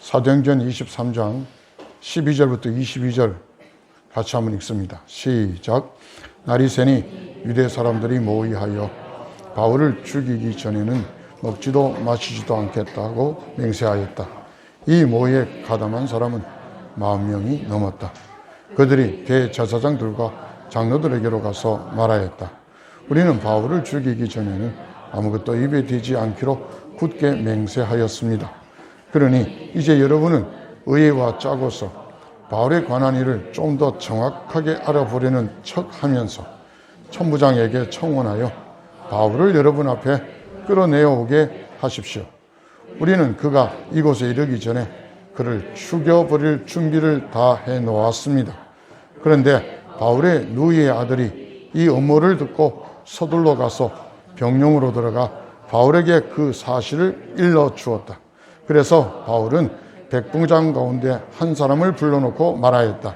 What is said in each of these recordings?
사도행전 23장 12절부터 22절 같이 한번 읽습니다. 시작. 날이 새니 유대 사람들이 모의하여 바울을 죽이기 전에는 먹지도 마시지도 않겠다고 맹세하였다. 이 모의에 가담한 사람은 40명이 넘었다. 그들이 대제사장들과 장로들에게로 가서 말하였다. 우리는 바울을 죽이기 전에는 아무것도 입에 대지 않기로 굳게 맹세하였습니다. 그러니 이제 여러분은 의회와 짜고서 바울에 관한 일을 좀 더 정확하게 알아보려는 척하면서 천부장에게 청원하여 바울을 여러분 앞에 끌어내어오게 하십시오. 우리는 그가 이곳에 이르기 전에 그를 죽여버릴 준비를 다 해놓았습니다. 그런데 바울의 누이의 아들이 이 음모를 듣고 서둘러 가서 병영으로 들어가 바울에게 그 사실을 일러주었다. 그래서 바울은 백부장 가운데 한 사람을 불러놓고 말하였다.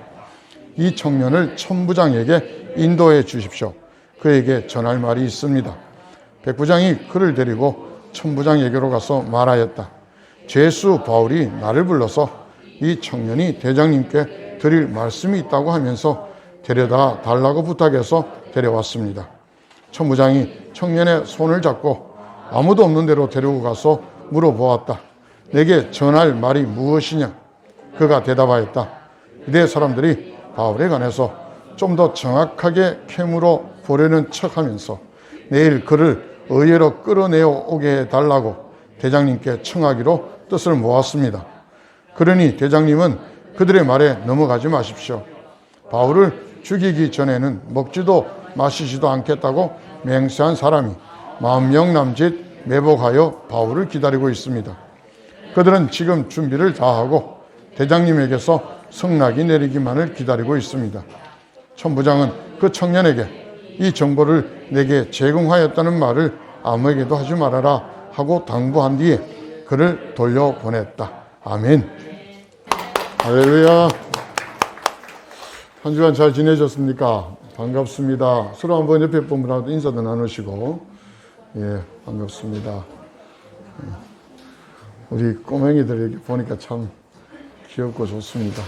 이 청년을 천부장에게 인도해 주십시오. 그에게 전할 말이 있습니다. 백부장이 그를 데리고 천부장에게로 가서 말하였다. 죄수 바울이 나를 불러서 이 청년이 대장님께 드릴 말씀이 있다고 하면서 데려다 달라고 부탁해서 데려왔습니다. 천부장이 청년의 손을 잡고 아무도 없는 데로 데리고 가서 물어보았다. 내게 전할 말이 무엇이냐? 그가 대답하였다. 유대 사람들이 바울에 관해서 좀 더 정확하게 캐물어 보려는 척하면서 내일 그를 의회로 끌어내어 오게 해달라고 대장님께 청하기로 뜻을 모았습니다. 그러니 대장님은 그들의 말에 넘어가지 마십시오. 바울을 죽이기 전에는 먹지도 마시지도 않겠다고 맹세한 사람이 40명 남짓 매복하여 바울을 기다리고 있습니다. 그들은 지금 준비를 다하고 대장님에게서 성낙이 내리기만을 기다리고 있습니다. 천부장은 그 청년에게 이 정보를 내게 제공하였다는 말을 아무에게도 하지 말아라 하고 당부한 뒤에 그를 돌려보냈다. 아멘. 할렐루야. 한 주간 잘 지내셨습니까? 반갑습니다. 서로 한번 옆에 분들하고 인사도 나누시고, 예, 반갑습니다. 우리 꼬맹이들 이렇게 보니까 참 귀엽고 좋습니다.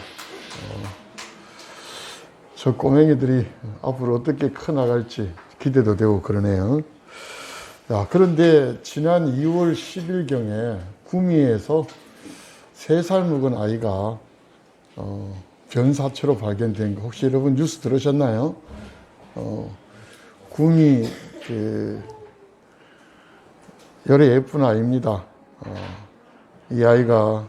저 꼬맹이들이 앞으로 어떻게 커나갈지 기대도 되고 그러네요. 야, 그런데 지난 2월 10일경에 구미에서 3살 먹은 아이가 변사체로 발견된 거 혹시 여러분 뉴스 들으셨나요? 구미 열애 예쁜 아이입니다. 이 아이가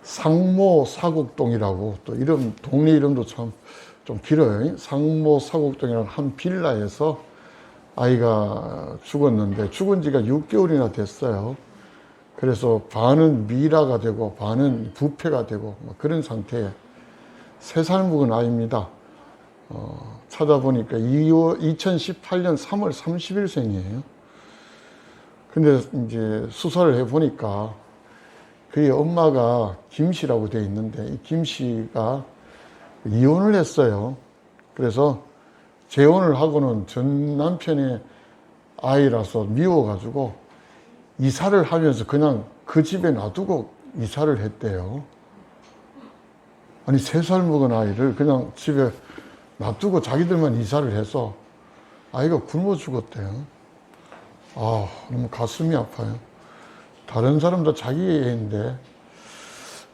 상모 사국동이라고, 또 이름, 동네 이름도 참 좀 길어요. 상모 사국동이라는 한 빌라에서 아이가 죽었는데 죽은 지가 6개월이나 됐어요. 그래서 반은 미라가 되고 반은 부패가 되고 그런 상태에 3살 먹은 아이입니다. 찾아보니까 2018년 3월 30일생이에요. 근데 이제 수사를 해보니까 그의 엄마가 김 씨라고 되어 있는데 이 김 씨가 이혼을 했어요. 그래서 재혼을 하고는 전 남편의 아이라서 미워가지고 이사를 하면서 그냥 그 집에 놔두고 이사를 했대요. 아니 3살 먹은 아이를 그냥 집에 놔두고 자기들만 이사를 해서 아이가 굶어 죽었대요. 아, 너무 가슴이 아파요. 다른 사람도 자기 애인데.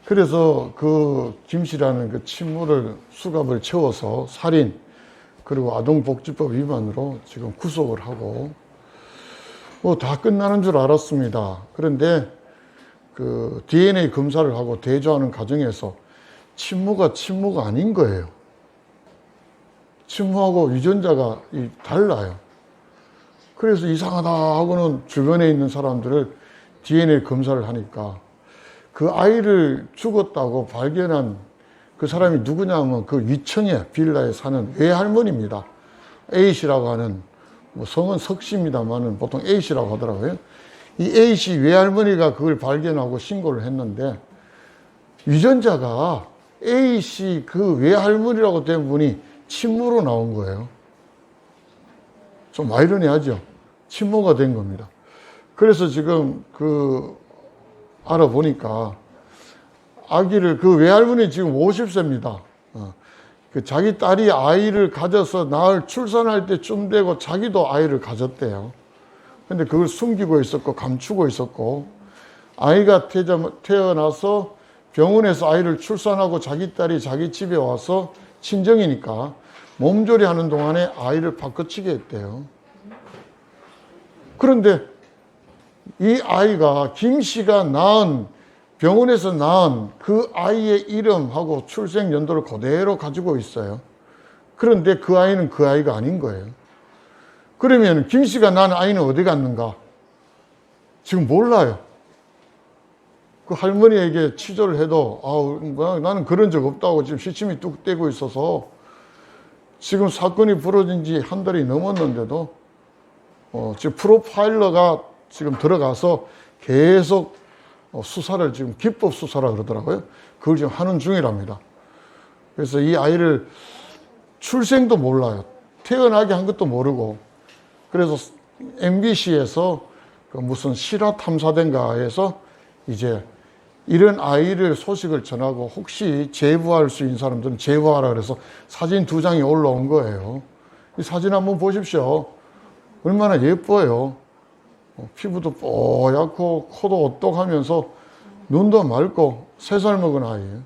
그래서 그 김씨라는 그 친모를 수갑을 채워서 살인 그리고 아동복지법 위반으로 지금 구속을 하고 뭐 다 끝나는 줄 알았습니다. 그런데 그 DNA 검사를 하고 대조하는 과정에서 친모가 아닌 거예요. 친모하고 유전자가 달라요. 그래서 이상하다 하고는 주변에 있는 사람들을 DNA 검사를 하니까 그 아이를 죽었다고 발견한 그 사람이 누구냐면 그 위층에 빌라에 사는 외할머니입니다. A씨라고 하는, 뭐 성은 석씨입니다만은 보통 A씨라고 하더라고요. 이 A씨 외할머니가 그걸 발견하고 신고를 했는데 유전자가 A씨 그 외할머니라고 된 분이 친모로 나온 거예요. 좀 아이러니하죠. 친모가 된 겁니다. 그래서 지금 알아보니까 아기를, 외할머니 지금 50세입니다. 자기 딸이 아이를 가져서 출산할 때쯤 되고 자기도 아이를 가졌대요. 근데 그걸 숨기고 있었고, 감추고 있었고, 아이가 태어나서 병원에서 아이를 출산하고 자기 딸이 자기 집에 와서 친정이니까 몸조리 하는 동안에 아이를 바꿔치기 했대요. 그런데 이 아이가 김 씨가 병원에서 낳은 그 아이의 이름하고 출생 연도를 그대로 가지고 있어요. 그런데 그 아이는 그 아이가 아닌 거예요. 그러면 김 씨가 낳은 아이는 어디 갔는가? 지금 몰라요. 그 할머니에게 취조를 해도 나는 그런 적 없다고 지금 시침이 뚝 떼고 있어서 지금 사건이 벌어진 지 한 달이 넘었는데도 지금 프로파일러가 지금 들어가서 계속 수사를 지금 기법 수사라 그러더라고요. 그걸 지금 하는 중이랍니다. 그래서 이 아이를 출생도 몰라요. 태어나게 한 것도 모르고. 그래서 MBC에서 무슨 실화 탐사대인가에서 이제 이런 아이를 소식을 전하고 혹시 제보할 수 있는 사람들은 제보하라 그래서 사진 2장이 올라온 거예요. 이 사진 한번 보십시오. 얼마나 예뻐요. 피부도 뽀얗고 코도 오똑하면서 눈도 맑고 3살 먹은 아이예요.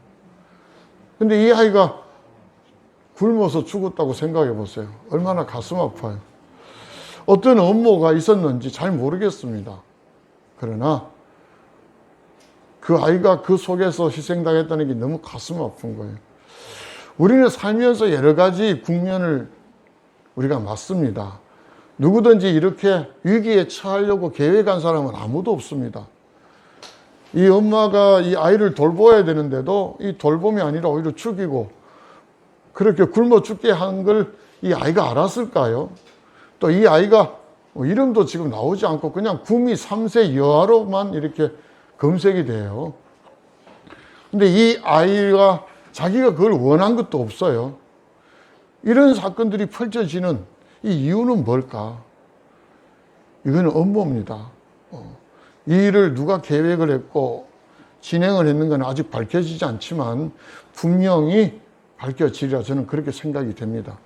근데 이 아이가 굶어서 죽었다고 생각해 보세요. 얼마나 가슴 아파요. 어떤 업무가 있었는지 잘 모르겠습니다. 그러나 그 아이가 그 속에서 희생당했다는 게 너무 가슴 아픈 거예요. 우리는 살면서 여러 가지 국면을 우리가 맞습니다. 누구든지 이렇게 위기에 처하려고 계획한 사람은 아무도 없습니다. 이 엄마가 이 아이를 돌봐야 되는데도 이 돌봄이 아니라 오히려 죽이고 그렇게 굶어 죽게 한 걸 이 아이가 알았을까요? 또 이 아이가 이름도 지금 나오지 않고 그냥 구미 3세 여아로만 이렇게 검색이 돼요. 근데 이 아이가 자기가 그걸 원한 것도 없어요. 이런 사건들이 펼쳐지는 이 이유는 뭘까? 이거는 업무입니다. 이 일을 누가 계획을 했고 진행을 했는 건 아직 밝혀지지 않지만 분명히 밝혀지리라 저는 그렇게 생각이 됩니다.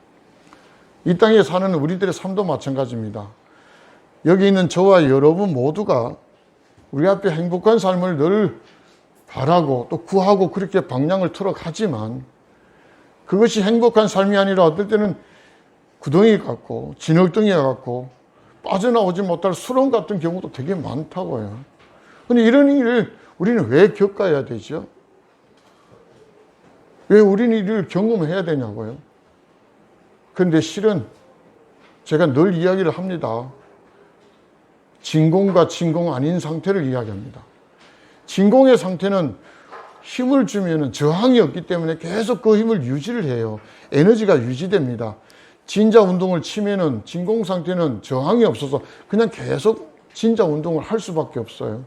이 땅에 사는 우리들의 삶도 마찬가지입니다. 여기 있는 저와 여러분 모두가 우리 앞에 행복한 삶을 늘 바라고 또 구하고 그렇게 방향을 틀어가지만 그것이 행복한 삶이 아니라 어떨 때는 구덩이 같고 진흙덩이 같고 빠져나오지 못할 수렁 같은 경우도 되게 많다고요. 근데 이런 일을 우리는 왜 겪어야 되죠? 왜 우리는 이를 경험해야 되냐고요? 그런데 실은 제가 늘 이야기를 합니다. 진공과 진공 아닌 상태를 이야기합니다. 진공의 상태는 힘을 주면 저항이 없기 때문에 계속 그 힘을 유지를 해요. 에너지가 유지됩니다. 진자 운동을 치면은 진공 상태는 저항이 없어서 그냥 계속 진자 운동을 할 수밖에 없어요.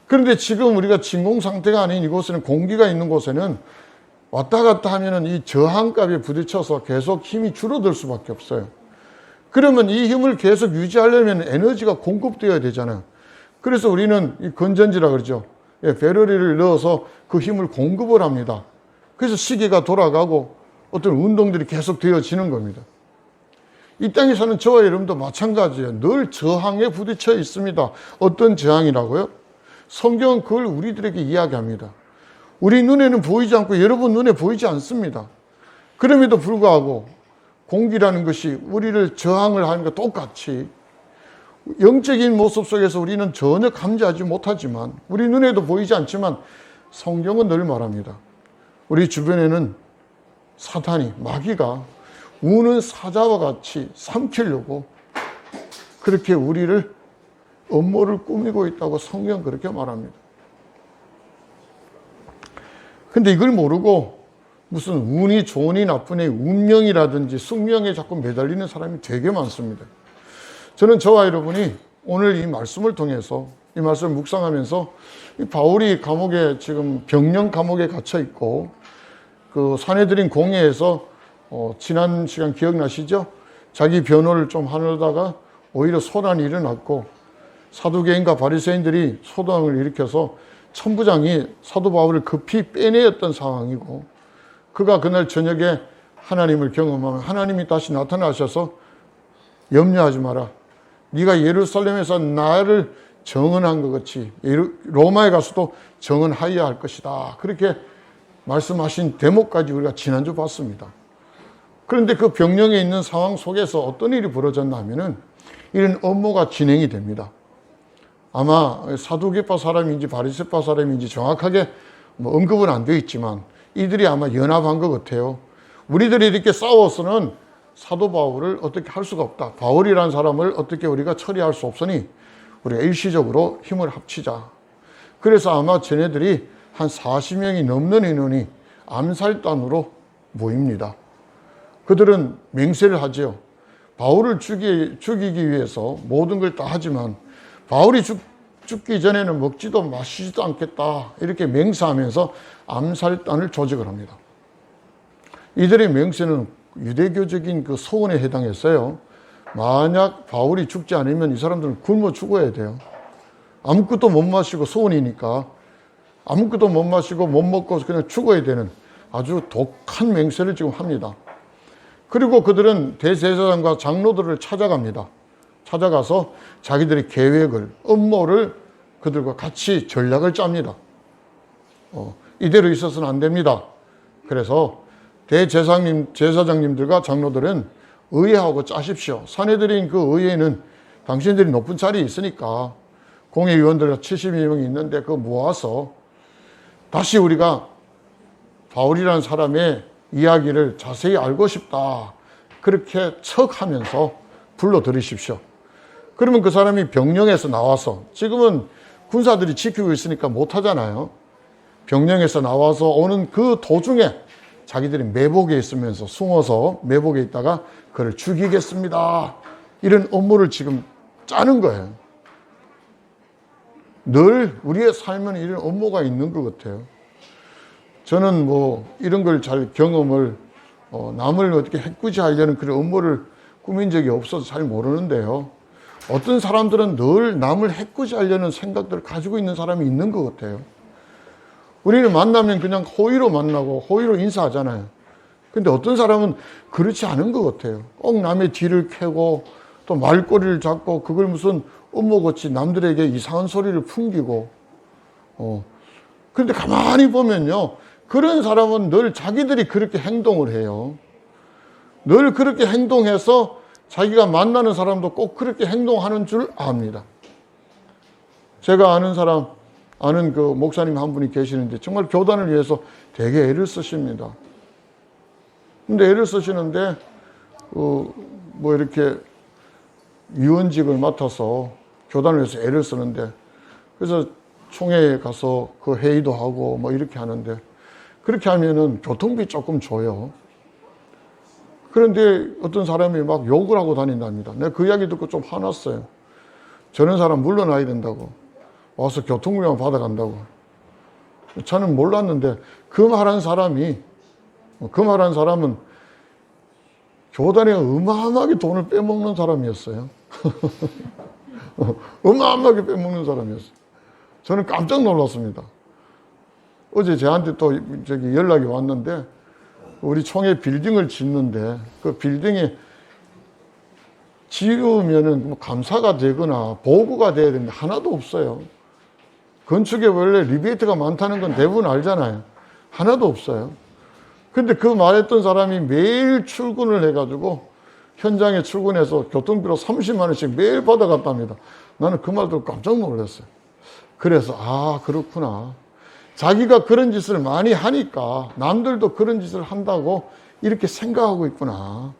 그런데 지금 우리가 진공 상태가 아닌 이곳에는 공기가 있는 곳에는 왔다 갔다 하면은 이 저항값에 부딪혀서 계속 힘이 줄어들 수밖에 없어요. 그러면 이 힘을 계속 유지하려면 에너지가 공급되어야 되잖아요. 그래서 우리는 이 건전지라 그러죠. 배터리를 넣어서 그 힘을 공급을 합니다. 그래서 시계가 돌아가고 어떤 운동들이 계속 되어지는 겁니다. 이 땅에 사는 저와 여러분도 마찬가지예요. 늘 저항에 부딪혀 있습니다. 어떤 저항이라고요? 성경은 그걸 우리들에게 이야기합니다. 우리 눈에는 보이지 않고 여러분 눈에 보이지 않습니다. 그럼에도 불구하고 공기라는 것이 우리를 저항을 하는 것 똑같이 영적인 모습 속에서 우리는 전혀 감지하지 못하지만 우리 눈에도 보이지 않지만 성경은 늘 말합니다. 우리 주변에는 사탄이 마귀가 우는 사자와 같이 삼키려고 그렇게 우리를 음모를 꾸미고 있다고 성경은 그렇게 말합니다. 근데 이걸 모르고 무슨 운이 좋으니 나쁘니 운명이라든지 숙명에 자꾸 매달리는 사람이 되게 많습니다. 저는 저와 여러분이 오늘 이 말씀을 통해서 이 말씀을 묵상하면서 이 바울이 감옥에 지금 병령 감옥에 갇혀 있고 그 사내들인 공회에서 지난 시간 기억나시죠? 자기 변호를 좀 하려다가 오히려 소란이 일어났고 사두개인과 바리새인들이 소동을 일으켜서 천부장이 사도 바울을 급히 빼내었던 상황이고, 그가 그날 저녁에 하나님을 경험하면 하나님이 다시 나타나셔서 염려하지 마라. 네가 예루살렘에서 나를 정언한 것 같이 로마에 가서도 정언하여야 할 것이다. 그렇게 말씀하신 대목까지 우리가 지난주 봤습니다. 그런데 그 병령에 있는 상황 속에서 어떤 일이 벌어졌나 하면은 이런 업무가 진행이 됩니다. 아마 사두개파 사람인지 바리새파 사람인지 정확하게 언급은 안 되어 있지만 이들이 아마 연합한 것 같아요. 우리들이 이렇게 싸워서는 사도 바울을 어떻게 할 수가 없다. 바울이라는 사람을 어떻게 우리가 처리할 수 없으니 우리가 일시적으로 힘을 합치자. 그래서 아마 쟤네들이 한 40명이 넘는 인원이 암살단으로 모입니다. 그들은 맹세를 하죠. 바울을 죽이기 위해서 모든 걸 다 하지만 바울이 죽기 전에는 먹지도 마시지도 않겠다. 이렇게 맹세하면서 암살단을 조직을 합니다. 이들의 맹세는 유대교적인 그 소원에 해당했어요. 만약 바울이 죽지 않으면 이 사람들은 굶어 죽어야 돼요. 아무것도 못 마시고 소원이니까 아무것도 못 마시고 못 먹고 그냥 죽어야 되는 아주 독한 맹세를 지금 합니다. 그리고 그들은 대제사장과 장로들을 찾아갑니다. 찾아가서 자기들의 계획을, 업무를 그들과 같이 전략을 짭니다. 이대로 있어서는 안 됩니다. 그래서 제사장님들과 장로들은 의회하고 짜십시오. 사내들인 그 의회는 당신들이 높은 자리에 있으니까 공회의원들 72명이 있는데 그거 모아서 다시 우리가 바울이라는 사람의 이야기를 자세히 알고 싶다. 그렇게 척하면서 불러들이십시오. 그러면 그 사람이 병령에서 나와서, 지금은 군사들이 지키고 있으니까 못하잖아요. 병령에서 나와서 오는 그 도중에 자기들이 매복에 있으면서 숨어서 매복에 있다가 그를 죽이겠습니다. 이런 업무를 지금 짜는 거예요. 늘 우리의 삶은 이런 업무가 있는 것 같아요. 저는 이런 걸 잘 경험을 남을 어떻게 해꾸지하려는 그런 업무를 꾸민 적이 없어서 잘 모르는데요. 어떤 사람들은 늘 남을 해꾸지하려는 생각들을 가지고 있는 사람이 있는 것 같아요. 우리는 만나면 그냥 호의로 만나고 호의로 인사하잖아요. 근데 어떤 사람은 그렇지 않은 것 같아요. 꼭 남의 뒤를 캐고 또 말꼬리를 잡고 그걸 무슨 업무같이 남들에게 이상한 소리를 풍기고 그런데 가만히 보면요. 그런 사람은 늘 자기들이 그렇게 행동을 해요. 늘 그렇게 행동해서 자기가 만나는 사람도 꼭 그렇게 행동하는 줄 압니다. 제가 아는 그 목사님 한 분이 계시는데 정말 교단을 위해서 되게 애를 쓰십니다. 근데 애를 쓰시는데 이렇게 위원직을 맡아서 교단을 위해서 애를 쓰는데, 그래서 총회에 가서 그 회의도 하고 이렇게 하는데, 그렇게 하면은 교통비 조금 줘요. 그런데 어떤 사람이 막 욕을 하고 다닌답니다. 내가 그 이야기 듣고 좀 화났어요. 저런 사람 물러나야 된다고. 와서 교통비만 받아간다고. 저는 몰랐는데 그 말한 사람은 교단에 어마어마하게 돈을 빼먹는 사람이었어요. 어마어마하게 빼먹는 사람이었어요. 저는 깜짝 놀랐습니다. 어제 저한테 또 연락이 왔는데, 우리 총회 빌딩을 짓는데 그 빌딩이 지으면은 감사가 되거나 보고가 돼야 되는데 하나도 없어요. 건축에 원래 리베이트가 많다는 건 대부분 알잖아요. 하나도 없어요. 근데 그 말했던 사람이 매일 출근을 해가지고 현장에 출근해서 교통비로 30만 원씩 매일 받아갔답니다. 나는 그 말 듣고 깜짝 놀랐어요. 그래서 그렇구나. 자기가 그런 짓을 많이 하니까 남들도 그런 짓을 한다고 이렇게 생각하고 있구나.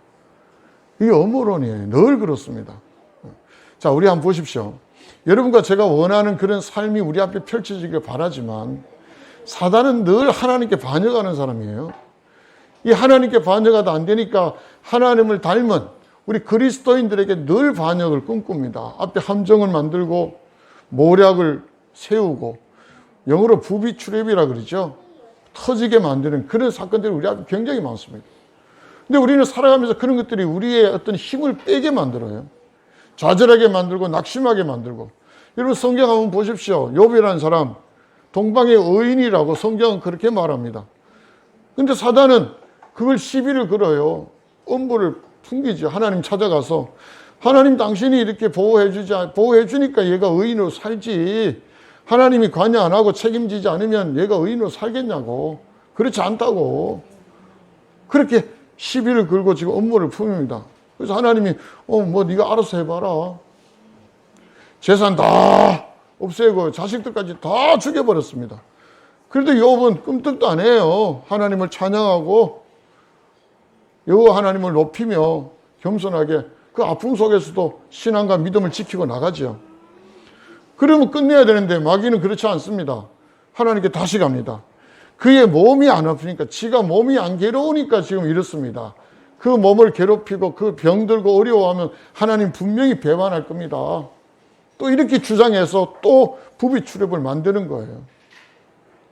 이게 음모론이에요. 늘 그렇습니다. 자, 우리 한번 보십시오. 여러분과 제가 원하는 그런 삶이 우리 앞에 펼쳐지길 바라지만 사단은 늘 하나님께 반역하는 사람이에요. 이 하나님께 반역하다 안 되니까 하나님을 닮은 우리 그리스도인들에게 늘 반역을 꿈꿉니다. 앞에 함정을 만들고 모략을 세우고, 영어로 부비추랩이라 그러죠. 터지게 만드는 그런 사건들이 우리 앞에 굉장히 많습니다. 근데 우리는 살아가면서 그런 것들이 우리의 어떤 힘을 빼게 만들어요. 좌절하게 만들고 낙심하게 만들고, 여러분 성경 한번 보십시오. 욥이라는 사람 동방의 의인이라고 성경은 그렇게 말합니다. 근데 사단은 그걸 시비를 걸어요. 엄부를 풍기죠. 하나님 찾아가서 하나님 당신이 이렇게 보호해 주니까 얘가 의인으로 살지. 하나님이 관여 안 하고 책임지지 않으면 얘가 의인으로 살겠냐고. 그렇지 않다고. 그렇게 시비를 걸고 지금 업무를 품입니다. 그래서 하나님이 뭐 네가 알아서 해봐라. 재산 다 없애고 자식들까지 다 죽여버렸습니다. 그래도 욥은 끔찍도 안 해요. 하나님을 찬양하고 여호와 하나님을 높이며 겸손하게 그 아픔 속에서도 신앙과 믿음을 지키고 나가죠. 그러면 끝내야 되는데 마귀는 그렇지 않습니다. 하나님께 다시 갑니다. 그의 몸이 안 아프니까, 지가 몸이 안 괴로우니까 지금 이렇습니다. 그 몸을 괴롭히고 그 병들고 어려워하면 하나님 분명히 배반할 겁니다. 또 이렇게 주장해서 또 부비출입을 만드는 거예요.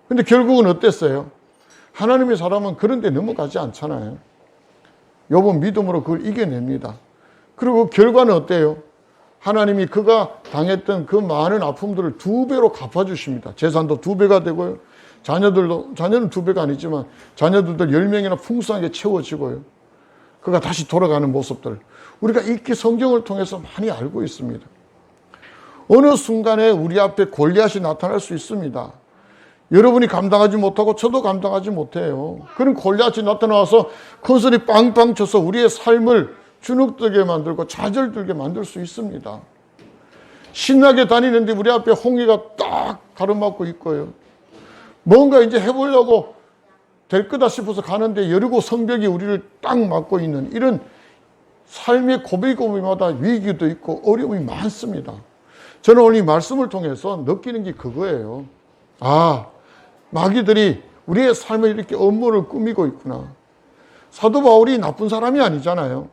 근데 결국은 어땠어요? 하나님의 사람은 그런 데 넘어가지 않잖아요. 욥은 믿음으로 그걸 이겨냅니다. 그리고 결과는 어때요? 하나님이 그가 당했던 그 많은 아픔들을 2배로 갚아주십니다. 재산도 2배가 되고요. 자녀는 2배가 아니지만 자녀들도 10명이나 풍성하게 채워지고요. 그가 다시 돌아가는 모습들 우리가 읽기 성경을 통해서 많이 알고 있습니다. 어느 순간에 우리 앞에 골리앗이 나타날 수 있습니다. 여러분이 감당하지 못하고 저도 감당하지 못해요. 그런 골리앗이 나타나서 큰 소리 빵빵 쳐서 우리의 삶을 주눅들게 만들고 좌절들게 만들 수 있습니다. 신나게 다니는데 우리 앞에 홍해가 딱 가로막고 있고요. 뭔가 이제 해보려고 될 거다 싶어서 가는데 여리고 성벽이 우리를 딱 막고 있는 이런 삶의 고비고비마다 위기도 있고 어려움이 많습니다. 저는 오늘 이 말씀을 통해서 느끼는 게 그거예요. 아, 마귀들이 우리의 삶을 이렇게 업무를 꾸미고 있구나. 사도 바울이 나쁜 사람이 아니잖아요.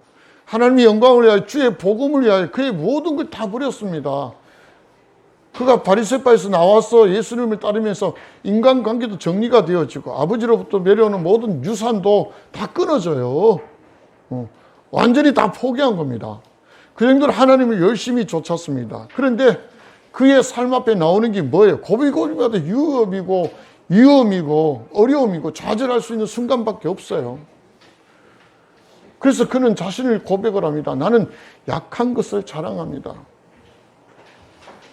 하나님의 영광을 위하여 주의 복음을 위하여 그의 모든 걸 다 버렸습니다. 그가 바리새파에서 나와서 예수님을 따르면서 인간관계도 정리가 되어지고 아버지로부터 내려오는 모든 유산도 다 끊어져요. 완전히 다 포기한 겁니다. 그 정도로 하나님을 열심히 쫓았습니다. 그런데 그의 삶 앞에 나오는 게 뭐예요? 고비고비마다 위험이고 어려움이고 좌절할 수 있는 순간밖에 없어요. 그래서 그는 자신을 고백을 합니다. 나는 약한 것을 자랑합니다.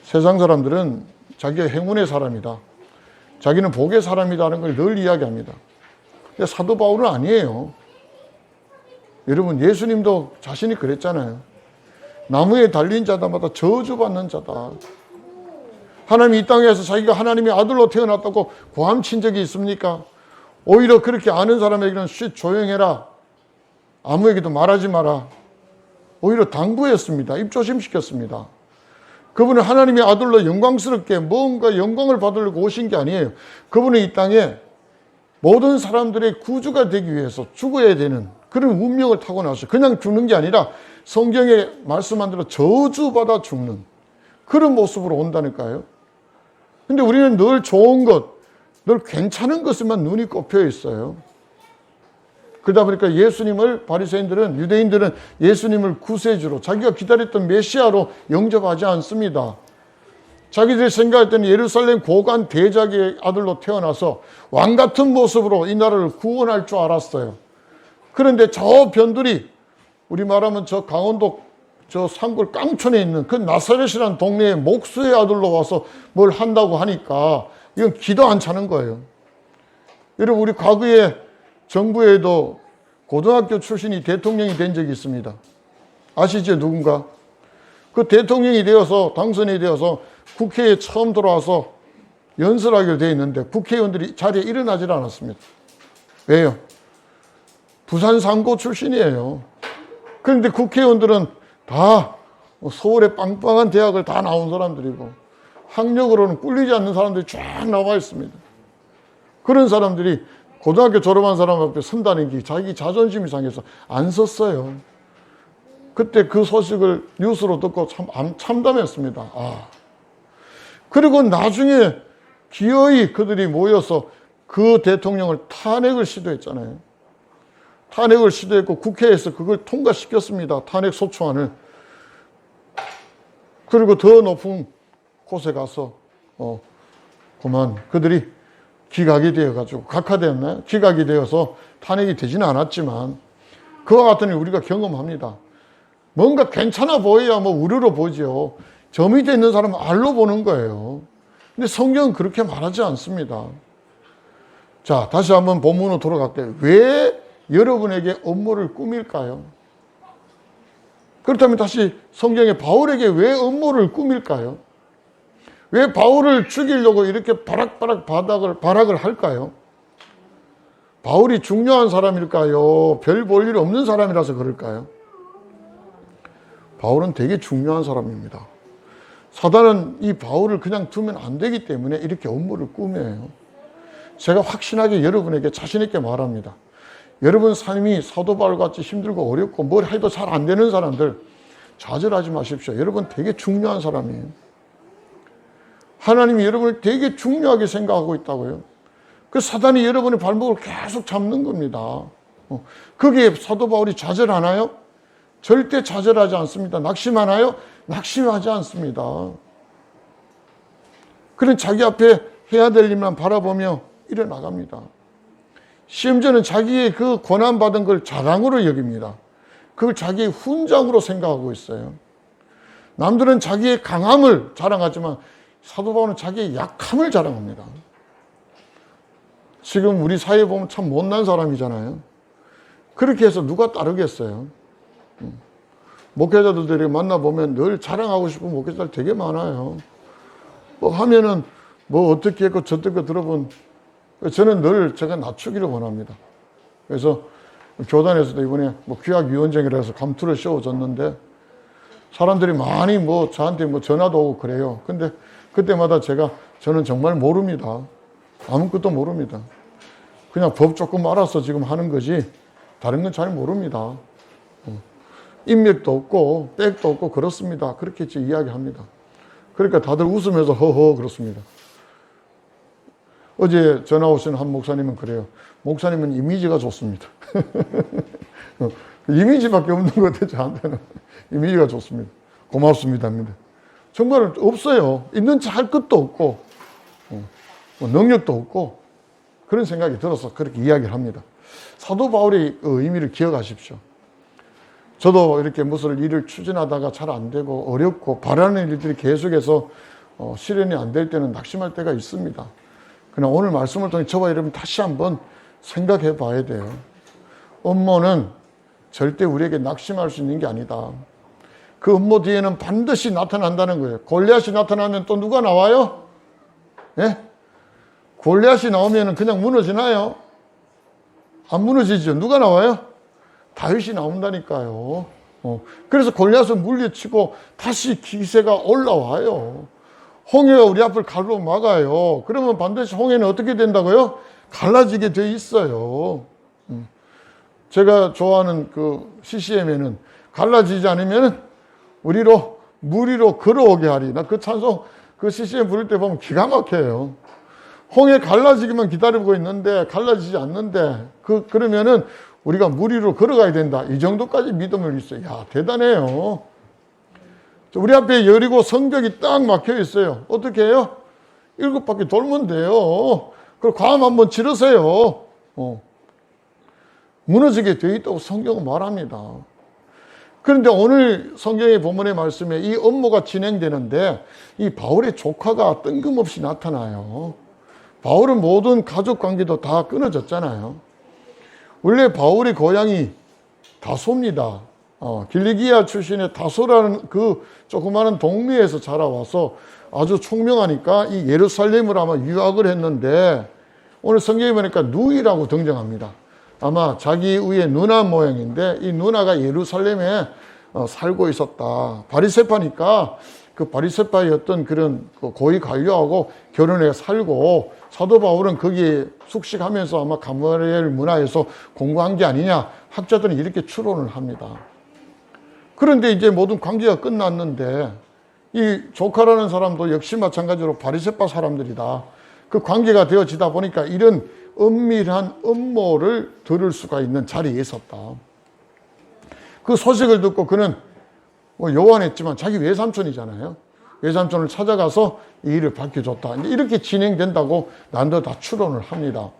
세상 사람들은 자기가 행운의 사람이다. 자기는 복의 사람이다라는 걸 늘 이야기합니다. 근데 사도 바울은 아니에요. 여러분, 예수님도 자신이 그랬잖아요. 나무에 달린 자마다 저주받는 자다. 하나님이 이 땅에서 자기가 하나님의 아들로 태어났다고 고함친 적이 있습니까? 오히려 그렇게 아는 사람에게는 조용해라. 아무에게도 말하지 마라. 오히려 당부했습니다. 입조심시켰습니다. 그분은 하나님의 아들로 영광스럽게 뭔가 영광을 받으려고 오신 게 아니에요. 그분은 이 땅에 모든 사람들의 구주가 되기 위해서 죽어야 되는 그런 운명을 타고나서 그냥 죽는 게 아니라 성경에 말씀한 대로 저주받아 죽는 그런 모습으로 온다니까요. 근데 우리는 늘 좋은 것, 늘 괜찮은 것에만 눈이 꼽혀 있어요. 그러다 보니까 예수님을 바리새인들은, 유대인들은 예수님을 구세주로, 자기가 기다렸던 메시아로 영접하지 않습니다. 자기들이 생각할 때는 예루살렘 고관 대작의 아들로 태어나서 왕 같은 모습으로 이 나라를 구원할 줄 알았어요. 그런데 저 변두리, 우리 말하면 저 강원도 저 산골 깡촌에 있는 그 나사렛이라는 동네의 목수의 아들로 와서 뭘 한다고 하니까 이건 기도 안 차는 거예요. 여러분, 우리 과거에 정부에도 고등학교 출신이 대통령이 된 적이 있습니다. 아시죠? 누군가? 그 대통령이 되어서 당선이 되어서 국회에 처음 들어와서 연설하기로 되어 있는데 국회의원들이 자리에 일어나질 않았습니다. 왜요? 부산 상고 출신이에요. 그런데 국회의원들은 다 서울의 빵빵한 대학을 다 나온 사람들이고 학력으로는 꿀리지 않는 사람들이 쫙 나와 있습니다. 그런 사람들이 고등학교 졸업한 사람 앞에 선다는 게 자기 자존심이 상해서 안 섰어요. 그때 그 소식을 뉴스로 듣고 참 참담했습니다. 그리고 나중에 기어이 그들이 모여서 그 대통령을 탄핵을 시도했잖아요. 탄핵을 시도했고 국회에서 그걸 통과시켰습니다. 탄핵 소추안을. 그리고 더 높은 곳에 가서 그만 그들이 기각이 되어가지고 각하되었나요? 기각이 되어서 탄핵이 되지는 않았지만 그와 같은 일 우리가 경험합니다. 뭔가 괜찮아 보여야 뭐 우르르 보죠. 점이 돼 있는 사람은 알로 보는 거예요. 근데 성경은 그렇게 말하지 않습니다. 자, 다시 한번 본문으로 돌아갈게요. 왜 여러분에게 음모를 꾸밀까요? 그렇다면 다시 성경에 바울에게 왜 음모를 꾸밀까요? 왜 바울을 죽이려고 이렇게 바락바락 발악을 할까요? 바울이 중요한 사람일까요? 별 볼 일 없는 사람이라서 그럴까요? 바울은 되게 중요한 사람입니다. 사단은 이 바울을 그냥 두면 안 되기 때문에 이렇게 음모를 꾸며요. 제가 확신하게 여러분에게 자신 있게 말합니다. 여러분 삶이 사도 바울같이 힘들고 어렵고 뭘 해도 잘 안 되는 사람들 좌절하지 마십시오. 여러분 되게 중요한 사람이에요. 하나님이 여러분을 되게 중요하게 생각하고 있다고요. 그 사단이 여러분의 발목을 계속 잡는 겁니다. 거기에 사도 바울이 좌절하나요? 절대 좌절하지 않습니다. 낙심하나요? 낙심하지 않습니다. 그는 자기 앞에 해야 될 일만 바라보며 일어나갑니다. 심지어는 자기의 그 고난받은 걸 자랑으로 여깁니다. 그걸 자기의 훈장으로 생각하고 있어요. 남들은 자기의 강함을 자랑하지만 사도 바울은 자기의 약함을 자랑합니다. 지금 우리 사회에 보면 참 못난 사람이잖아요. 그렇게 해서 누가 따르겠어요? 목회자들이 만나보면 늘 자랑하고 싶은 목회자들 되게 많아요. 뭐 하면은 뭐 어떻게 했고 저떻게 들어본 저는 늘 제가 낮추기를 원합니다. 그래서 교단에서도 이번에 뭐 귀학위원장이라 해서 감투를 씌워줬는데 사람들이 많이 뭐 저한테 뭐 전화도 오고 그래요. 근데 그때마다 저는 정말 모릅니다. 아무것도 모릅니다. 그냥 법 조금 알아서 지금 하는 거지 다른 건 잘 모릅니다. 인맥도 없고 백도 없고 그렇습니다. 그렇게 이야기합니다. 그러니까 다들 웃으면서 허허 그렇습니다. 어제 전화 오신 한 목사님은 그래요. 목사님은 이미지가 좋습니다. 이미지밖에 없는 것 같아요. 저한테는. 이미지가 좋습니다. 고맙습니다. 정말 없어요. 있는 척 할 것도 없고 능력도 없고 그런 생각이 들어서 그렇게 이야기를 합니다. 사도 바울의 의미를 기억하십시오. 저도 이렇게 무슨 일을 추진하다가 잘 안 되고 어렵고 바라는 일들이 계속해서 실현이 안 될 때는 낙심할 때가 있습니다. 그러나 오늘 말씀을 통해 저와 여러분 다시 한번 생각해 봐야 돼요. 음모는 절대 우리에게 낙심할 수 있는 게 아니다. 그 음모 뒤에는 반드시 나타난다는 거예요. 골리앗이 나타나면 또 누가 나와요? 예? 골리앗이 나오면 그냥 무너지나요? 안 무너지죠. 누가 나와요? 다윗이 나온다니까요. 그래서 골리앗을 물리치고 다시 기세가 올라와요. 홍해가 우리 앞을 가로 막아요. 그러면 반드시 홍해는 어떻게 된다고요? 갈라지게 돼 있어요. 제가 좋아하는 그 CCM에는 갈라지지 않으면 무리로 걸어오게 하리. 나 그 찬송 그 CCM 부를 때 보면 기가 막혀요. 홍해 갈라지기만 기다리고 있는데 갈라지지 않는데 그러면은 우리가 무리로 걸어가야 된다. 이 정도까지 믿음을 있어요. 야, 대단해요. 우리 앞에 여리고 성벽이 딱 막혀 있어요. 어떻게 해요? 7바퀴 돌면 돼요. 그리고 괌 한번 치르세요. 무너지게 되어 있다고 성경은 말합니다. 그런데 오늘 성경의 본문의 말씀에 이 업무가 진행되는데 이 바울의 조카가 뜬금없이 나타나요. 바울은 모든 가족 관계도 다 끊어졌잖아요. 원래 바울의 고향이 다소입니다. 길리기아 출신의 다소라는 그 조그마한 동네에서 자라와서 아주 총명하니까 이 예루살렘을 아마 유학을 했는데 오늘 성경에 보니까 누이라고 등장합니다. 아마 자기 위에 누나 모양인데 이 누나가 예루살렘에 살고 있었다. 바리새파니까 그 바리새파의 어떤 그런 고위 관료하고 결혼해 살고 사도 바울은 거기에 숙식하면서 아마 가므리엘 문화에서 공부한 게 아니냐 학자들은 이렇게 추론을 합니다. 그런데 이제 모든 관계가 끝났는데 이 조카라는 사람도 역시 마찬가지로 바리새파 사람들이다. 그 관계가 되어지다 보니까 이런 은밀한 음모를 들을 수가 있는 자리에 있었다. 그 소식을 듣고 그는 요한했지만 자기 외삼촌이잖아요. 외삼촌을 찾아가서 이 일을 밝혀줬다. 이렇게 진행된다고 난도 다 추론을 합니다.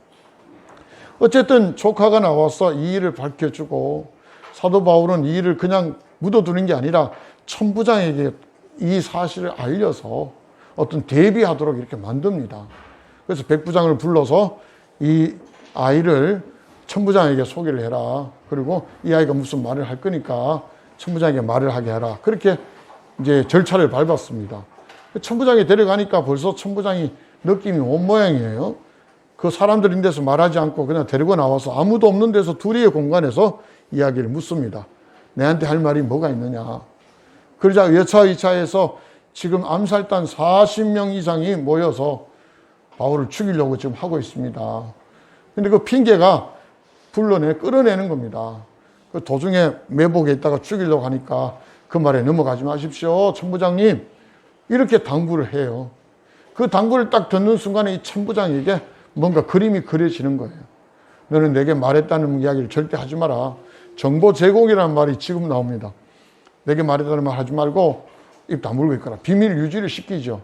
어쨌든 조카가 나와서 이 일을 밝혀주고 사도 바울은 이 일을 그냥 묻어두는 게 아니라 천부장에게 이 사실을 알려서 어떤 대비하도록 이렇게 만듭니다. 그래서 백부장을 불러서 이 아이를 천부장에게 소개를 해라. 그리고 이 아이가 무슨 말을 할 거니까 천부장에게 말을 하게 해라. 그렇게 이제 절차를 밟았습니다. 천부장에 데려가니까 벌써 천부장이 느낌이 온 모양이에요. 그 사람들 있는 데서 말하지 않고 그냥 데리고 나와서 아무도 없는 데서 둘이의 공간에서 이야기를 묻습니다. 내한테 할 말이 뭐가 있느냐. 그러자 여차 2차에서 지금 암살단 40명 이상이 모여서 바울을 죽이려고 지금 하고 있습니다. 근데 그 핑계가 끌어내는 겁니다. 그 도중에 매복에 있다가 죽이려고 하니까 그 말에 넘어가지 마십시오. 천부장님. 이렇게 당부를 해요. 그 당부를 딱 듣는 순간에 이 천부장에게 뭔가 그림이 그려지는 거예요. 너는 내게 말했다는 이야기를 절대 하지 마라. 정보 제공이라는 말이 지금 나옵니다. 내게 말했다는 말 하지 말고 입 다물고 있거라. 비밀 유지를 시키죠.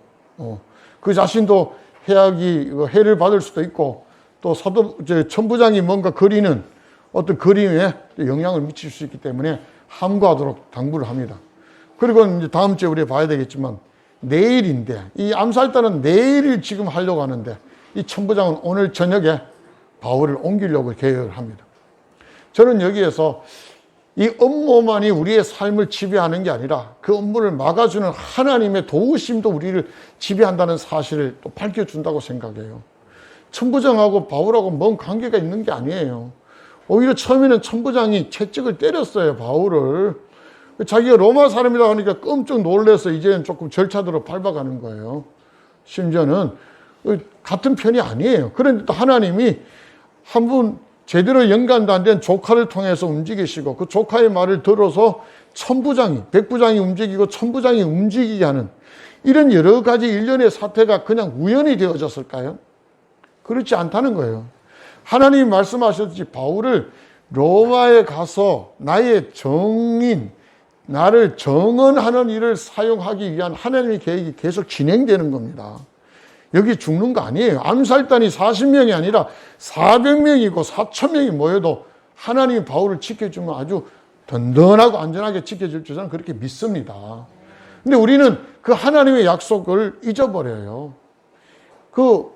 그 자신도 해를 받을 수도 있고 또 천부장이 뭔가 그리는 어떤 그림에 영향을 미칠 수 있기 때문에 함구하도록 당부를 합니다. 그리고 이제 다음 주에 우리가 봐야 되겠지만 내일인데 이 암살단은 내일 지금 하려고 하는데 이 천부장은 오늘 저녁에 바울을 옮기려고 계획을 합니다. 저는 여기에서 이 업무만이 우리의 삶을 지배하는 게 아니라 그 업무를 막아주는 하나님의 도우심도 우리를 지배한다는 사실을 또 밝혀준다고 생각해요. 천부장하고 바울하고 뭔 관계가 있는 게 아니에요. 오히려 처음에는 천부장이 채찍을 때렸어요, 바울을. 자기가 로마 사람이라고 하니까 깜짝 놀라서 이제는 조금 절차대로 밟아가는 거예요. 심지어는 같은 편이 아니에요. 그런데 또 하나님이 한 분 제대로 연관도 안 된 조카를 통해서 움직이시고 그 조카의 말을 들어서 백부장이 움직이고 천부장이 움직이게 하는 이런 여러 가지 일련의 사태가 그냥 우연히 되어졌을까요? 그렇지 않다는 거예요. 하나님이 말씀하셨듯이 바울을 로마에 가서 나의 정인, 나를 정언하는 일을 사용하기 위한 하나님의 계획이 계속 진행되는 겁니다. 여기 죽는 거 아니에요. 암살단이 40명이 아니라 400명이고 4,000명이 모여도 하나님이 바울을 지켜주면 아주 든든하고 안전하게 지켜줄 줄 저는 그렇게 믿습니다. 근데 우리는 그 하나님의 약속을 잊어버려요. 그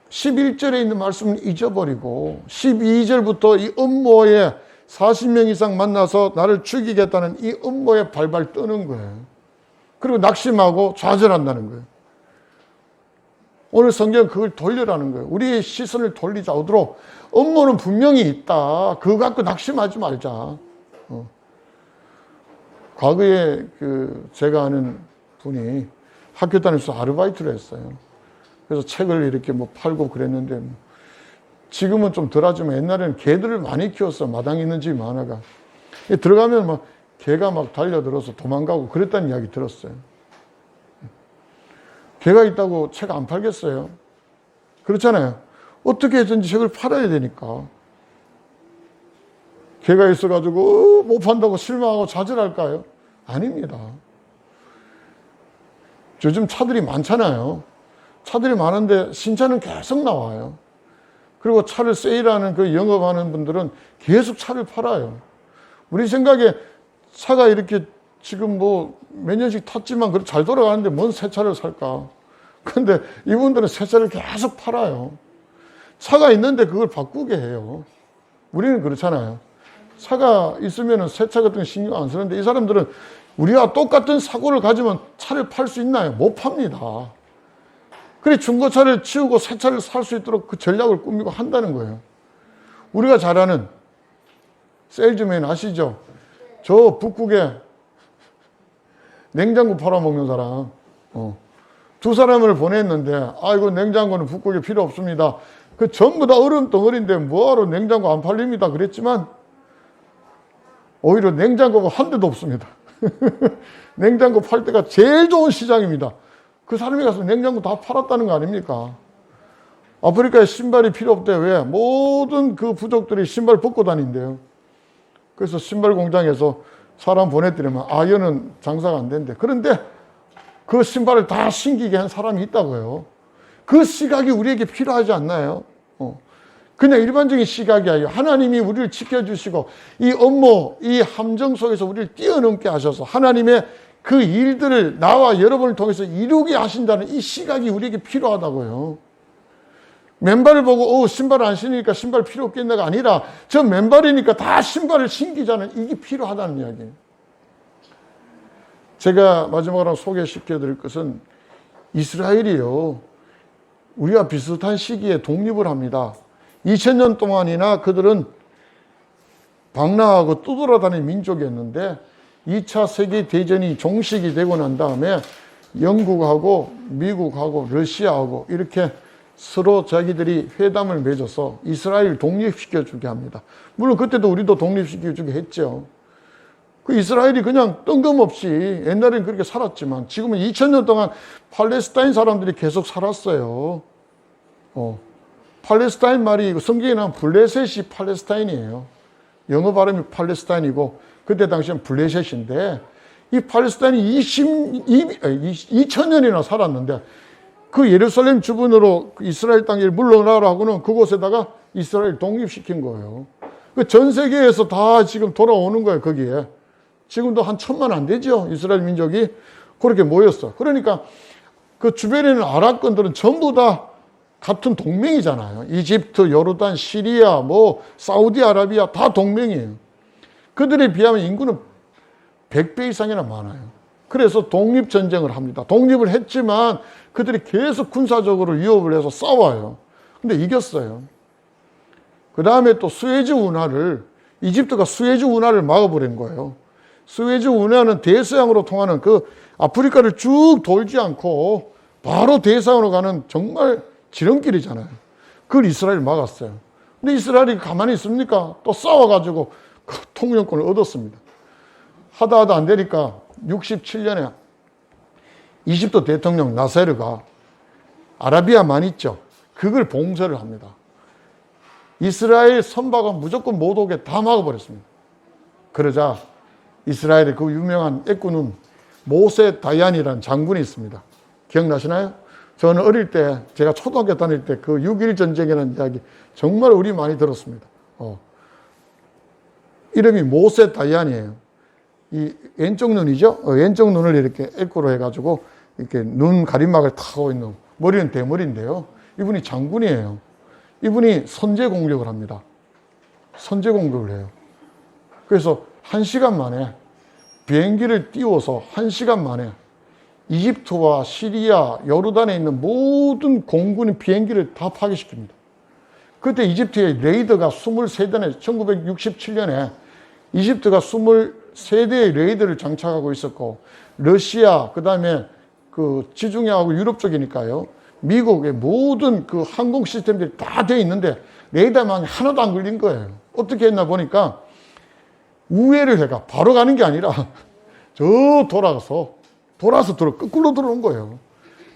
11절에 있는 말씀을 잊어버리고 12절부터 이 음모에 40명 이상 만나서 나를 죽이겠다는 이 음모에 발발 뜨는 거예요. 그리고 낙심하고 좌절한다는 거예요. 오늘 성경은 그걸 돌려라는 거예요. 우리의 시선을 돌리자. 어디로? 음모는 분명히 있다. 그거 갖고 낙심하지 말자. 과거에 제가 아는 분이 학교 다니면서 아르바이트를 했어요. 그래서 책을 이렇게 팔고 그랬는데 지금은 좀 덜하지만 옛날에는 개들을 많이 키웠어. 마당에 있는 집이 많아가. 들어가면 개가 달려들어서 도망가고 그랬다는 이야기 들었어요. 개가 있다고 책 안 팔겠어요? 그렇잖아요. 어떻게 해든지 책을 팔아야 되니까. 개가 있어가지고 못 판다고 실망하고 좌절할까요? 아닙니다. 요즘 차들이 많잖아요. 차들이 많은데 신차는 계속 나와요. 그리고 차를 세일하는 그 영업하는 분들은 계속 차를 팔아요. 우리 생각에 차가 이렇게 지금 몇 년씩 탔지만 잘 돌아가는데 뭔 새 차를 살까? 근데 이분들은 새 차를 계속 팔아요. 차가 있는데 그걸 바꾸게 해요. 우리는 그렇잖아요. 차가 있으면 새 차 같은 거 신경 안 쓰는데 이 사람들은 우리와 똑같은 사고를 가지면 차를 팔 수 있나요? 못 팝니다. 그래 중고차를 치우고 새 차를 살 수 있도록 그 전략을 꾸미고 한다는 거예요. 우리가 잘 아는 세일즈맨 아시죠? 저 북극에 냉장고 팔아먹는 사람. 두 사람을 보냈는데 아이고 냉장고는 북극에 필요 없습니다. 그 전부 다 얼음 덩어리인데 뭐하러 냉장고 안 팔립니다. 그랬지만 오히려 냉장고가 한 대도 없습니다. 냉장고 팔 때가 제일 좋은 시장입니다. 그 사람이 가서 냉장고 다 팔았다는 거 아닙니까? 아프리카에 신발이 필요 없대. 왜? 모든 그 부족들이 신발 벗고 다닌대요. 그래서 신발 공장에서 사람 보내드리면 얘는 장사가 안 된대. 그런데 그 신발을 다 신기게 한 사람이 있다고요. 그 시각이 우리에게 필요하지 않나요? 그냥 일반적인 시각이 아니에요. 하나님이 우리를 지켜주시고 이 업무, 이 함정 속에서 우리를 뛰어넘게 하셔서 하나님의 그 일들을 나와 여러분을 통해서 이루게 하신다는 이 시각이 우리에게 필요하다고요. 맨발을 보고 신발 안 신으니까 신발 필요 없겠나가 아니라 저 맨발이니까 다 신발을 신기자는 이게 필요하다는 이야기예요. 제가 마지막으로 소개시켜 드릴 것은 이스라엘이요. 우리와 비슷한 시기에 독립을 합니다. 2000년 동안이나 그들은 방랑하고 떠돌아다니는 민족이었는데 2차 세계대전이 종식이 되고 난 다음에 영국하고 미국하고 러시아하고 이렇게 서로 자기들이 회담을 맺어서 이스라엘을 독립시켜주게 합니다. 물론 그때도 우리도 독립시켜주게 했죠. 그 이스라엘이 그냥 뜬금없이 옛날엔 그렇게 살았지만 지금은 2000년 동안 팔레스타인 사람들이 계속 살았어요. 팔레스타인 말이 성경에 나온 블레셋이 팔레스타인이에요. 영어 발음이 팔레스타인이고 그때 당시엔 블레셋인데 이 팔레스타인이 2000년이나 살았는데 그 예루살렘 주변으로 이스라엘 땅에 물러나라고는 그곳에다가 이스라엘 독립시킨 거예요. 그 전 세계에서 다 지금 돌아오는 거예요, 거기에. 지금도 한 1000만 안 되죠, 이스라엘 민족이. 그렇게 모였어. 그러니까 그 주변에 있는 아랍권들은 전부 다 같은 동맹이잖아요. 이집트, 요르단, 시리아, 사우디아라비아 다 동맹이에요. 그들에 비하면 인구는 100배 이상이나 많아요. 그래서 독립전쟁을 합니다. 독립을 했지만 그들이 계속 군사적으로 위협을 해서 싸워요. 근데 이겼어요. 그 다음에 또 수에즈 운하를, 이집트가 수에즈 운하를 막아버린 거예요. 수에즈 운하는 대서양으로 통하는 그 아프리카를 쭉 돌지 않고 바로 대서양으로 가는 정말 지름길이잖아요. 그걸 이스라엘이 막았어요. 근데 이스라엘이 가만히 있습니까? 또 싸워가지고 그 통영권을 얻었습니다. 하다 안 되니까 67년에 이집트 대통령 나세르가 아라비아만 있죠. 그걸 봉쇄를 합니다. 이스라엘 선박은 무조건 못 오게 다 막아버렸습니다. 그러자 이스라엘의 그 유명한 애꾸는 모세 다얀이라는 장군이 있습니다. 기억나시나요? 저는 어릴 때, 제가 초등학교 다닐 때 그 6.1 전쟁이라는 이야기 정말 우리 많이 들었습니다. 이름이 모세 다얀이에요. 이 왼쪽 눈이죠? 왼쪽 눈을 이렇게 애꾸로 해가지고 이렇게 눈 가림막을 타고 있는, 머리는 대머리인데요. 이분이 장군이에요. 이분이 선제 공격을 합니다. 선제 공격을 해요. 그래서 1시간 만에 비행기를 띄워서 1시간 만에 이집트와 시리아, 요르단에 있는 모든 공군 비행기를 다 파괴시킵니다. 그때 이집트의 레이더가 23대에 1967년에 이집트가 23대의 레이더를 장착하고 있었고 러시아, 그 다음에 그 지중해하고 유럽 쪽이니까요. 미국의 모든 그 항공 시스템들이 다 되어 있는데 레이더망이 하나도 안 걸린 거예요. 어떻게 했나 보니까 우회를 해가 바로 가는 게 아니라 저 돌아서 거꾸로 들어온 거예요.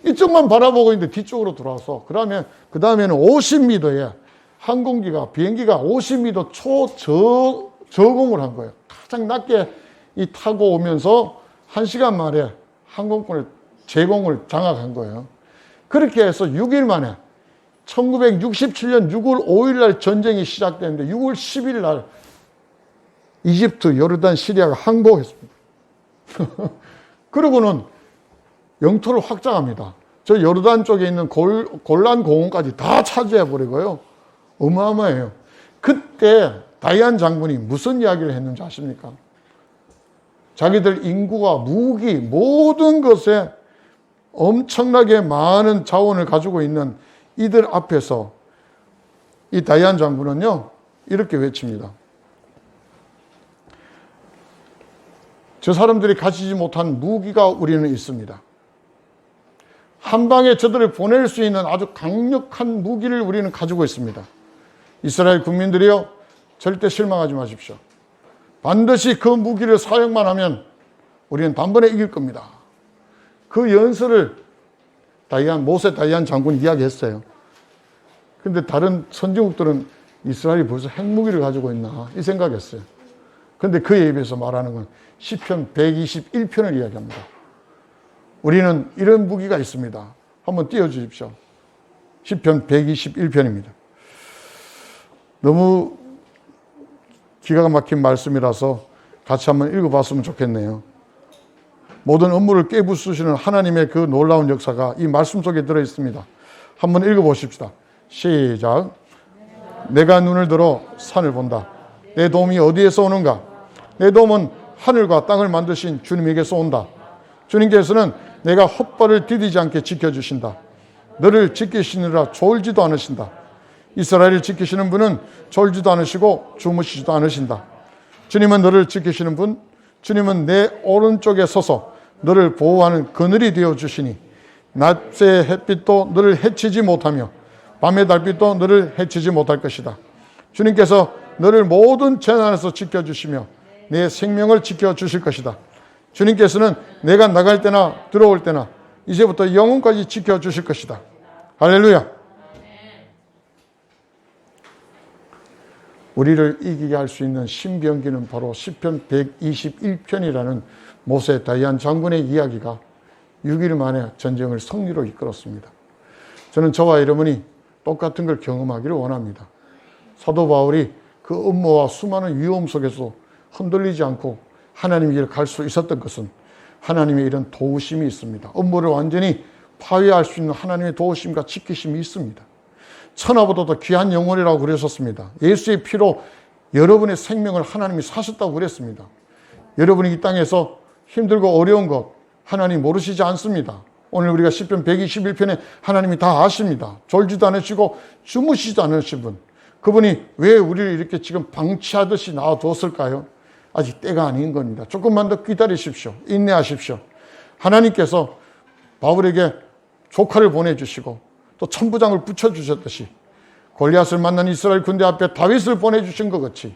이쪽만 바라보고 있는데 뒤쪽으로 돌아와서 그 다음에는 50m에 항공기가 비행기가 50m 저공을 한 거예요. 가장 낮게 타고 오면서 1시간 만에 항공권을 제공을 장악한 거예요. 그렇게 해서 6일 만에 1967년 6월 5일 날 전쟁이 시작됐는데 6월 10일 날 이집트, 요르단, 시리아가 항복했습니다. 그러고는 영토를 확장합니다. 저 요르단 쪽에 있는 골란 공원까지 다 차지해버리고요. 어마어마해요. 그때 다이안 장군이 무슨 이야기를 했는지 아십니까? 자기들 인구와 무기 모든 것에 엄청나게 많은 자원을 가지고 있는 이들 앞에서 이 다이안 장군은요 이렇게 외칩니다. 저 사람들이 가지지 못한 무기가 우리는 있습니다. 한 방에 저들을 보낼 수 있는 아주 강력한 무기를 우리는 가지고 있습니다. 이스라엘 국민들이요, 절대 실망하지 마십시오. 반드시 그 무기를 사용만 하면 우리는 단번에 이길 겁니다. 그 연설을 모세 다이안 장군이 이야기했어요. 근데 다른 선진국들은 이스라엘이 벌써 핵무기를 가지고 있나 이 생각했어요. 근데 그에 비해서 말하는 건 시편 121편을 이야기합니다. 우리는 이런 무기가 있습니다. 한번 띄워주십시오. 시편 121편입니다. 너무 기가 막힌 말씀이라서 같이 한번 읽어봤으면 좋겠네요. 모든 업무를 깨부수시는 하나님의 그 놀라운 역사가 이 말씀 속에 들어있습니다. 한번 읽어보십시다. 시작. 내가 눈을 들어 산을 본다. 내 도움이 어디에서 오는가? 내 도움은 하늘과 땅을 만드신 주님에게서 온다. 주님께서는 내가 헛발을 디디지 않게 지켜주신다. 너를 지키시느라 졸지도 않으신다. 이스라엘을 지키시는 분은 졸지도 않으시고 주무시지도 않으신다. 주님은 너를 지키시는 분, 주님은 내 오른쪽에 서서 너를 보호하는 그늘이 되어주시니 낮의 햇빛도 너를 해치지 못하며 밤의 달빛도 너를 해치지 못할 것이다. 주님께서 너를 모든 재난에서 지켜주시며 내 생명을 지켜주실 것이다. 주님께서는 내가 나갈 때나 들어올 때나 이제부터 영원까지 지켜주실 것이다. 할렐루야. 우리를 이기게 할 수 있는 신병기는 바로 시편 121편이라는 모세 다이안 장군의 이야기가 6일 만에 전쟁을 승리로 이끌었습니다. 저는 저와 여러분이 똑같은 걸 경험하기를 원합니다. 사도 바울이 그 음모와 수많은 위험 속에서 흔들리지 않고 하나님의 길을 갈 수 있었던 것은 하나님의 이런 도우심이 있습니다. 음모를 완전히 파괴할 수 있는 하나님의 도우심과 지키심이 있습니다. 천하보다 더 귀한 영혼이라고 그러셨습니다. 예수의 피로 여러분의 생명을 하나님이 사셨다고 그랬습니다. 여러분이 이 땅에서 힘들고 어려운 것 하나님 모르시지 않습니다. 오늘 우리가 시편 121편에 하나님이 다 아십니다. 졸지도 않으시고 주무시지도 않으신 분, 그분이 왜 우리를 이렇게 지금 방치하듯이 놔두었을까요? 아직 때가 아닌 겁니다. 조금만 더 기다리십시오. 인내하십시오. 하나님께서 바울에게 조카를 보내주시고 또 천부장을 붙여주셨듯이 골리앗을 만난 이스라엘 군대 앞에 다윗을 보내주신 것 같이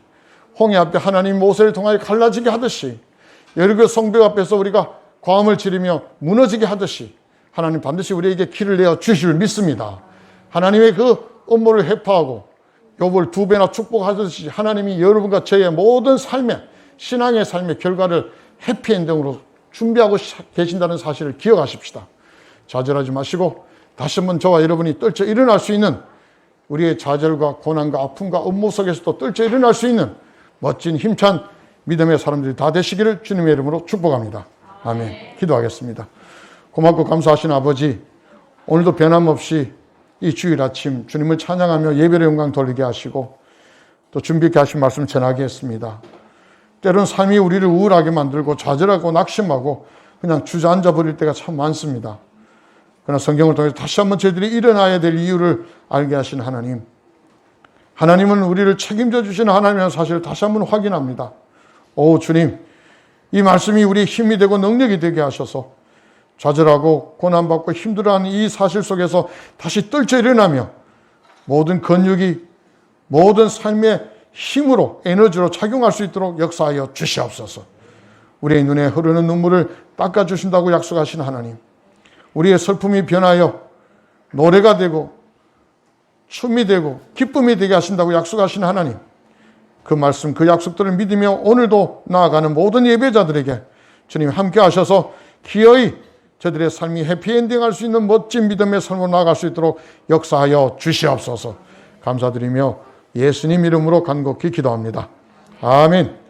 홍해 앞에 하나님 모세를 통하여 갈라지게 하듯이 여리고 성벽 앞에서 우리가 과음을 지르며 무너지게 하듯이 하나님 반드시 우리에게 길을 내어 주실 믿습니다. 하나님의 그 업무를 회파하고 욥을 2배나 축복하듯이 하나님이 여러분과 저의 모든 삶의 신앙의 삶의 결과를 해피엔딩으로 준비하고 계신다는 사실을 기억하십시다. 좌절하지 마시고 다시 한번 저와 여러분이 떨쳐 일어날 수 있는 우리의 좌절과 고난과 아픔과 업무 속에서도 떨쳐 일어날 수 있는 멋진 힘찬 믿음의 사람들이 다 되시기를 주님의 이름으로 축복합니다. 아멘. 기도하겠습니다. 고맙고 감사하신 아버지, 오늘도 변함없이 이 주일 아침 주님을 찬양하며 예배의 영광 돌리게 하시고 또 준비케 하신 말씀 전하게 했습니다. 때론 삶이 우리를 우울하게 만들고 좌절하고 낙심하고 그냥 주저앉아 버릴 때가 참 많습니다. 그러나 성경을 통해서 다시 한번 저희들이 일어나야 될 이유를 알게 하신 하나님, 하나님은 우리를 책임져 주시는 하나님이라는 사실을 다시 한번 확인합니다. 오 주님, 이 말씀이 우리의 힘이 되고 능력이 되게 하셔서 좌절하고 고난받고 힘들어하는 이 사실 속에서 다시 떨쳐 일어나며 모든 근육이 모든 삶의 힘으로 에너지로 작용할 수 있도록 역사하여 주시옵소서. 우리의 눈에 흐르는 눈물을 닦아주신다고 약속하신 하나님, 우리의 슬픔이 변하여 노래가 되고 춤이 되고 기쁨이 되게 하신다고 약속하신 하나님, 그 말씀 그 약속들을 믿으며 오늘도 나아가는 모든 예배자들에게 주님 함께 하셔서 기어이 저들의 삶이 해피엔딩할 수 있는 멋진 믿음의 삶으로 나아갈 수 있도록 역사하여 주시옵소서. 감사드리며 예수님 이름으로 간곡히 기도합니다. 아멘.